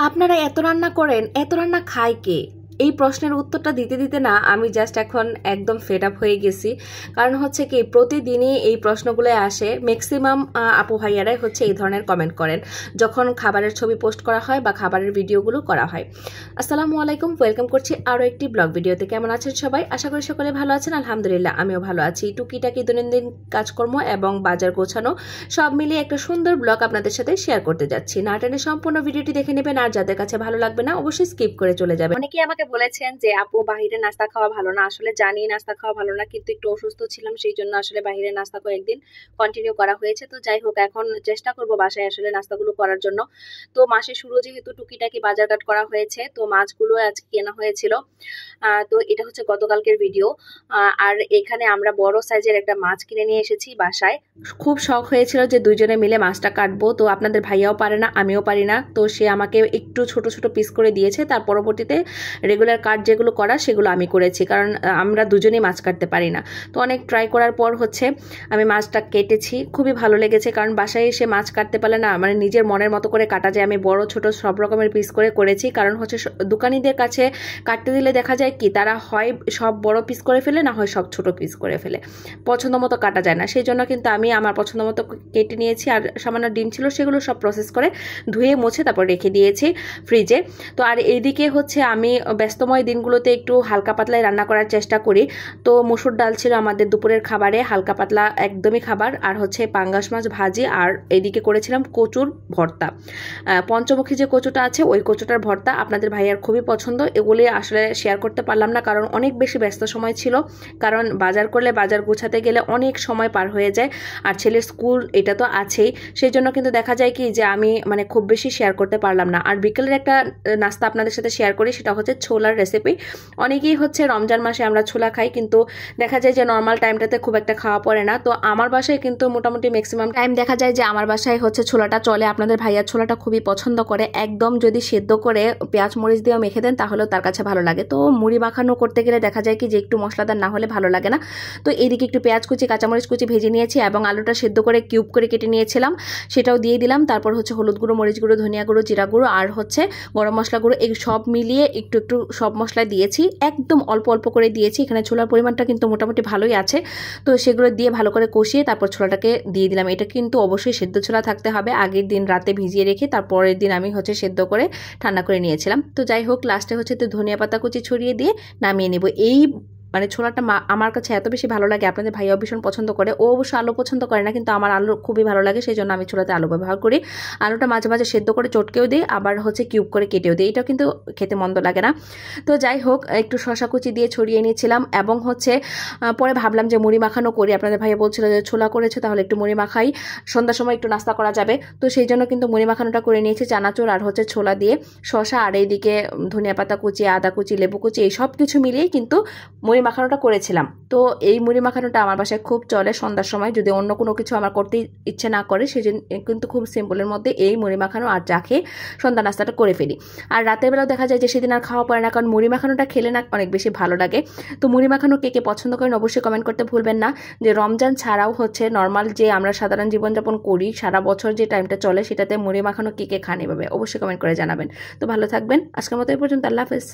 আপনারা এত রান্না করেন, এত রান্না খায় কে? এই প্রশ্নের উত্তরটা দিতে দিতে না আমি জাস্ট এখন একদম ফেড আপ হয়ে গেছি। কারণ হচ্ছে কি, প্রতিদিনই এই প্রশ্নগুলো আসে। ম্যাক্সিমাম আপু ভাইয়ারাই হচ্ছে এই ধরনের কমেন্ট করেন যখন খাবারের ছবি পোস্ট করা হয় বা খাবারের ভিডিওগুলো করা হয়। আসসালামু আলাইকুম, ওয়েলকাম করছি আরও একটি ব্লগ ভিডিওতে। কেমন আছেন সবাই? আশা করি সকলে ভালো আছেন। আলহামদুলিল্লাহ আমিও ভালো আছি। টুকিটাকি দৈনন্দিন কাজকর্ম এবং বাজার গোছানো সব মিলিয়ে একটা সুন্দর ব্লগ আপনাদের সাথে শেয়ার করতে যাচ্ছি। না টেনে সম্পূর্ণ ভিডিওটি দেখে নেবেন, আর যাদের কাছে ভালো লাগবে না অবশ্যই স্কিপ করে চলে যাবেন। অনেকেই আমাকে বলেছেন যে আপু বাহিরে নাস্তা খাওয়া ভালো না। আসলে জানি নাস্তা খাওয়া ভালো না, কিন্তু একটু অসুস্থ ছিলাম, সেই জন্য আসলে বাহিরে নাস্তা কয়েকদিন কন্টিনিউ করা হয়েছে। তো যাই হোক, এখন চেষ্টা করব বাসায় আসলে নাস্তাগুলো করার জন্য। তো মাসে শুরু যেহেতু টুকিটাকি বাজারঘাট করা হয়েছে, তো মাছগুলো আজকে কেনা হয়েছিল। তো এটা হচ্ছে গতকালকের ভিডিও। আর এখানে আমরা বড় সাইজের একটা মাছ কিনে নিয়ে এসেছি বাসায়। খুব শখ হয়েছিল যে দুইজনে মিলে মাছটা কাটবো। তো আপনাদের ভাইয়াও পারে না, আমিও পারি না, তো সে আমাকে একটু ছোট ছোট পিস করে দিয়েছে। তার পরবর্তীতে রেগুলার কাট যেগুলো করা সেগুলো আমি করেছি, কারণ আমরা দুজনেই মাছ কাটতে পারি না। তো অনেক ট্রাই করার পর হচ্ছে আমি মাছটা কেটেছি। খুবই ভালো লেগেছে, কারণ বাসায় এসে মাছ কাটতে পারলে না মানে নিজের মনের মতো করে কাটা যায়। আমি বড় ছোট সব রকমের পিস করে করেছি, কারণ হচ্ছে দোকানিদের কাছে কাটতে দিলে দেখা যায় কি, তারা হয় সব বড় পিস করে ফেলে, না হয় সব ছোট পিস করে ফেলে। পছন্দ মতো কাটা যায় না, সেই জন্য কিন্তু আমি আমার পছন্দ মতো কেটে নিয়েছি। আর সামান্য ডিম ছিল, সেগুলো সব প্রসেস করে ধুয়ে মুছে তারপর রেখে দিয়েছি ফ্রিজে। তো আর এইদিকে হচ্ছে আমি ব্যস্তময় দিনগুলোতে একটু হালকা পাতলায় রান্না করার চেষ্টা করি। তো মসুর ডাল ছিল আমাদের দুপুরের খাবারে, হালকা পাতলা একদমই খাবার। আর হচ্ছে পাঙ্গাস মাছ ভাজি, আর এইদিকে করেছিলাম কচুর ভর্তা। পঞ্চমুখী যে কচুটা আছে ওই কচুটার ভর্তা আপনাদের ভাইয়ার খুবই পছন্দ। এগুলি আসলে শেয়ার করতে পারলাম না, কারণ অনেক বেশি ব্যস্ত সময় ছিল। কারণ বাজার করলে, বাজার গোছাতে গেলে অনেক সময় পার হয়ে যায়, আর ছেলের স্কুল এটা তো আছেই। সেই জন্য কিন্তু দেখা যায় কি যে আমি মানে খুব বেশি শেয়ার করতে পারলাম না। আর বিকেলের একটা নাস্তা আপনাদের সাথে শেয়ার করি, সেটা হচ্ছে ছোলার রেসিপি। অনেকেই হচ্ছে রমজান মাসে আমরা ছোলা খাই, কিন্তু দেখা যায় যে নর্মাল টাইমটাতে খুব একটা খাওয়া পড়ে না। তো আমার বাসায় কিন্তু মোটামুটি ম্যাক্সিমাম টাইম দেখা যায় যে আমার বাসায় হচ্ছে ছোলাটা চলে। আপনাদের ভাইয়া ছোলাটা খুবই পছন্দ করে। একদম যদি সেদ্ধ করে পেঁয়াজ মরিচ দিয়ে মেখে দেন তাহলেও তার কাছে ভালো লাগে। তো মুড়ি মাখানো করতে গেলে দেখা যায় কি যে একটু মশলাদার না হলে ভালো লাগে না। তো এইদিকে একটু পেঁয়াজ কুচি, কাঁচামরিচ কুচি ভেজে নিয়েছি এবং আলুটা সেদ্ধ করে কিউব করে কেটে নিয়েছিলাম, সেটাও দিয়ে দিলাম। তারপর হচ্ছে হলুদ গুঁড়ো, মরিচ গুঁড়ো, ধনিয়া গুঁড়ো, জিরা গুঁড়ো আর হচ্ছে গরম মশলা গুঁড়ো, এই সব মিলিয়ে একটু একটু সব মশলা দিয়েছি। একদম অল্প অল্প করে দিয়েছি, এখানে ছোলার পরিমাণটা কিন্তু মোটামুটি ভালোই আছে। তো সেগুলো দিয়ে ভালো করে কষিয়ে তারপর ছোলাটাকে দিয়ে দিলাম। এটা কিন্তু অবশ্যই সেদ্ধ ছোলা থাকতে হবে। আগের দিন রাতে ভিজিয়ে রেখে তারপরের দিন আমি হচ্ছে সেদ্ধ করে ঠান্ডা করে নিয়েছিলাম। তো যাই হোক, লাস্টে হচ্ছে তো ধনিয়া পাতা কুচি ছড়িয়ে দিয়ে নামিয়ে নেব। এই মানে ছোলাটা আমার কাছে এত বেশি ভালো লাগে, আপনাদের ভাইয়াও ভীষণ পছন্দ করে। ও অবশ্য আলু পছন্দ করে না, কিন্তু আমার আলু খুবই ভালো লাগে, সেই জন্য আমি ছোলাতে আলু ব্যবহার করি। আলুটা মাঝে মাঝে সেদ্ধ করে চটকেও দিই, আবার হচ্ছে কিউব করে কেটেও দিই। এটাও কিন্তু খেতে মন্দ লাগে না। তো যাই হোক, একটু শশা কুচি দিয়ে ছড়িয়ে নিয়েছিলাম এবং হচ্ছে পরে ভাবলাম যে মুড়ি মাখানো করি। আপনাদের ভাইয়া বলছিল যে ছোলা করেছে, তাহলে একটু মুড়ি মাখাই, সন্ধ্যার সময় একটু নাস্তা করা যাবে। তো সেই জন্য কিন্তু মুড়ি মাখানোটা করে নিয়েছি চানাচুর আর হচ্ছে ছোলা দিয়ে, শশা আর এইদিকে ধনিয়া পাতা কুচি, আদা কুচি, লেবু কুচি, এই সব কিছু মিলিয়ে কিন্তু মুড়ি মাখানোটা করেছিলাম। তো এই মুড়ি মাখানোটা আমার বাসায় খুব চলে সন্ধ্যার সময়, যদি অন্য কোনো কিছু আমার করতে ইচ্ছে না করে, সেজন্য কিন্তু খুব সিম্পলের মধ্যে এই মুড়ি মাখানো আর চা খেয়ে সন্ধ্যা নাস্তাটা করে ফেলি। আর রাতের বেলাও দেখা যায় যে সেদিন আর খাওয়া পড়ে না, কারণ মুড়ি মাখানোটা খেলে না অনেক বেশি ভালো লাগে। তো মুড়ি মাখানো কে কে পছন্দ করেন অবশ্যই কমেন্ট করতে ভুলবেন না। যে রমজান ছাড়াও হচ্ছে নর্মাল যে আমরা সাধারণ জীবনযাপন করি, সারা বছর যে টাইমটা চলে, সেটাতে মুড়ি মাখানো কে কে খান এভাবে অবশ্যই কমেন্ট করে জানাবেন। তো ভালো থাকবেন, আজকের মতো এই পর্যন্ত। আল্লাহ হাফেজ।